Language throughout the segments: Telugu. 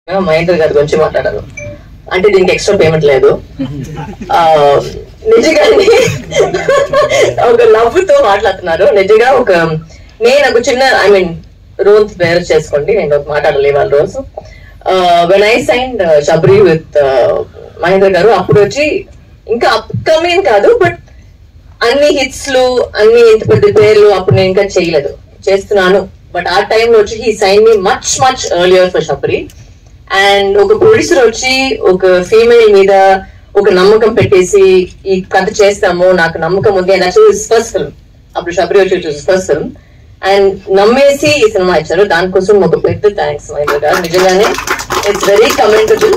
మహేంద్ర గారి గురించి మాట్లాడారు. అంటే దీనికి ఎక్స్ట్రా పేమెంట్ లేదు. నిజంగానే ఒక నవ్వుతో మాట్లాడుతున్నారు. నిజంగా నేను ఒక చిన్న రోల్స్ వేర్ చేసుకోండి, నేను మాట్లాడలేవు వాళ్ళ roles. When I signed Sabari with Mahendra garu, అప్పుడు వచ్చి ఇంకా అప్కమింగ్ కాదు, బట్ అన్ని హిట్స్ లు అన్ని ఇంత పెద్ద పేర్లు అప్పుడు నేను ఇంకా చేయలేదు, చేస్తున్నాను. బట్ ఆ టైంలో వచ్చి he sign me much much earlier for Sabari. And ఒక ప్రొడ్యూసర్ వచ్చి ఒక ఫీమేల్ మీద ఒక నమ్మకం పెట్టేసి ఈ కథ చేస్తాము, నాకు నమ్మకం ఉంది. అండ్ యాక్చువల్లీ ఫస్ట్ ఫిల్మ్, అప్పుడు శబరి వచ్చి ఫస్ట్ ఫిల్మ్, అండ్ నమ్మేసి ఈ సినిమా ఇచ్చారు. దానికోసం ఒక పెద్ద థ్యాంక్స్ మహేంద్ర గారు. నిజంగానే it's very commendable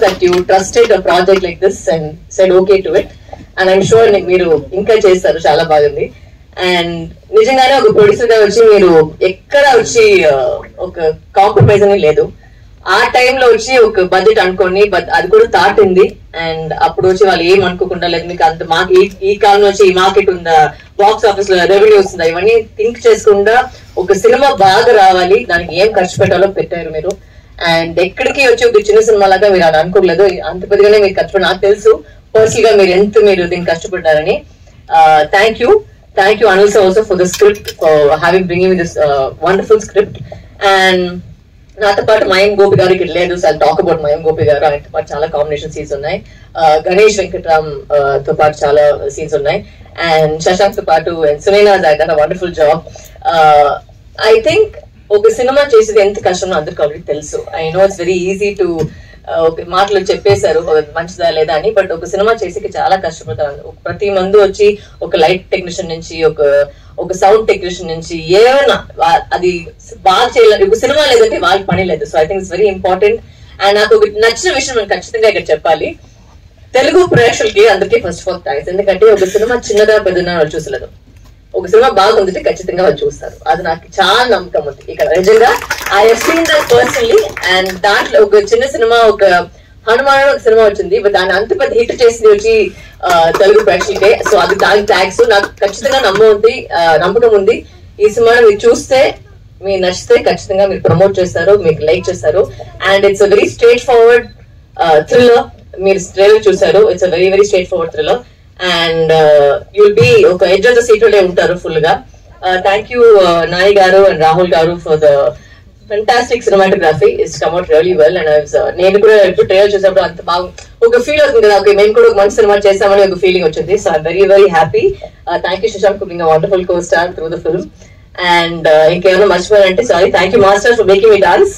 that you trusted a project like this and said okay to it. And I'm sure మీరు ఇంకా చేస్తారు, చాలా బాగుంది. అండ్ నిజంగానే ఒక ప్రొడ్యూసర్ గా వచ్చి మీరు ఎక్కడ వచ్చి ఒక కాంప్రమైజ్ అని లేదు. ఆ టైంలో వచ్చి ఒక బడ్జెట్ అనుకోండి, బట్ అది కూడా దాటింది. అండ్ అప్పుడు వచ్చి వాళ్ళు ఏం అనుకోకుండా, లేదు మీకు అంత ఈ కాలంలో వచ్చి ఈ మార్కెట్ ఉందా, బాక్స్ ఆఫీస్ లో రెవెన్యూ వస్తుందా, ఇవన్నీ థింక్ చేసుకుండా ఒక సినిమా బాగా రావాలి, దానికి ఏం ఖర్చు పెట్టాలో పెట్టారు మీరు. అండ్ ఎక్కడికి వచ్చి ఒక చిన్న సినిమా లాగా మీరు అది అనుకోలేదు, అంత పెద్దగానే మీరు కష్టపడి, నాకు తెలుసు పర్సనల్ గా మీరు దీనికి కష్టపడ్డారని. Thank you Anil sir also for the script, for having bringing me this wonderful script. And నాతో పాటు మయం గోపి గారు ఇక్కడ లేదు, సో ఐ టాక్ అబౌట్ మయం గోపి గారు. ఆయనతో పాటు చాలా కాంబినేషన్ సీన్స్ ఉన్నాయి. గణేష్ వెంకట్రామ్ తో పాటు చాలా సీన్స్ ఉన్నాయి. అండ్ శశాంక్ తో పాటు Sunaina done wonderful job. I think ఒక సినిమా చేసేది ఎంత కష్టమో అందరికి ఆల్రెడీ తెలుసు. I know it's very easy to ఒక మాటలు చెప్పేశారు మంచిదా లేదా అని, బట్ ఒక సినిమా చేసేకి చాలా కష్టపడతారు. ప్రతి మంది వచ్చి ఒక లైట్ టెక్నీషియన్ నుంచి ఒక సౌండ్ టెక్నీషియన్ నుంచి ఏమైనా అది బాగా చేయలేదు. ఒక సినిమా లేదంటే వాళ్ళకి పని లేదు. So I think it's very important. And నాకు ఒక నచ్చిన విషయం నేను ఖచ్చితంగా ఇక్కడ చెప్పాలి, తెలుగు ప్రేక్షకులకి అందరికీ ఫస్ట్ ఆఫ్ ఆల్ థ్యాంక్స్. ఎందుకంటే ఒక సినిమా చిన్నదా పెద్దదా వాళ్ళు చూసలేదు, ఒక సినిమా బాగుంది ఖచ్చితంగా వాళ్ళు చూస్తారు. అది నాకు చాలా నమ్మకం ఉంది ఇక్కడ. నిజంగా I have seen that personally. And దాంట్లో ఒక చిన్న సినిమా, ఒక హనుమాన్ ఒక సినిమా వచ్చింది, బట్ దాన్ని అంత పెద్ద హిట్ చేసింది వచ్చి తెలుగు ప్రేక్షకులకే. సో అది దానికి థ్యాంక్స్. నాకు ఖచ్చితంగా నమ్మకం ఉంది ఈ సినిమా మీరు చూస్తే, మీరు నచ్చితే ఖచ్చితంగా మీరు ప్రమోట్ చేస్తారు, మీకు లైక్ చేస్తారు. And it's a very straight forward thriller. మీరు ట్రైలర్ చూసారు, it's a very very straight forward thriller. And you'll be ఒక ఎడ్జ్ ఆఫ్ ద సీట్ లోనే ఉంటారు ఫుల్ గా. థ్యాంక్ యూ నాని గారు అండ్ రాహుల్ గారు for the fantastic cinematography. It's come out really well. And నేను కూడా ఎప్పుడు ట్రైలర్ చూసినప్పుడు అంత బాగా ఒక ఫీల్ అవుతుంది కదా, ఓకే మేము కూడా ఒక మంచి సినిమా చేస్తామని ఒక ఫీలింగ్ వచ్చింది. So I'm very very happy. Thank you Shashank for being a wonderful co star through the film. And ఇంకేమైనా మర్చిపోయారంటే sorry. Thank you master for making me dance.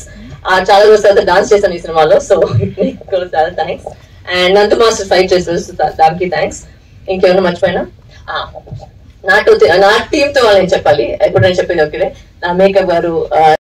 చాలా రోజుల తర్వాత డాన్స్ చేశాను ఈ సినిమాలో, సో చాలా thanks. And Nandu master fight చేస్తారు, దానికి థ్యాంక్స్. ఇంకేమైనా మర్చిపోయినా నా టీమ్ తో వాళ్ళని చెప్పాలి. ఎప్పుడు నేను చెప్పేది ఓకే, నా మేకప్ గారు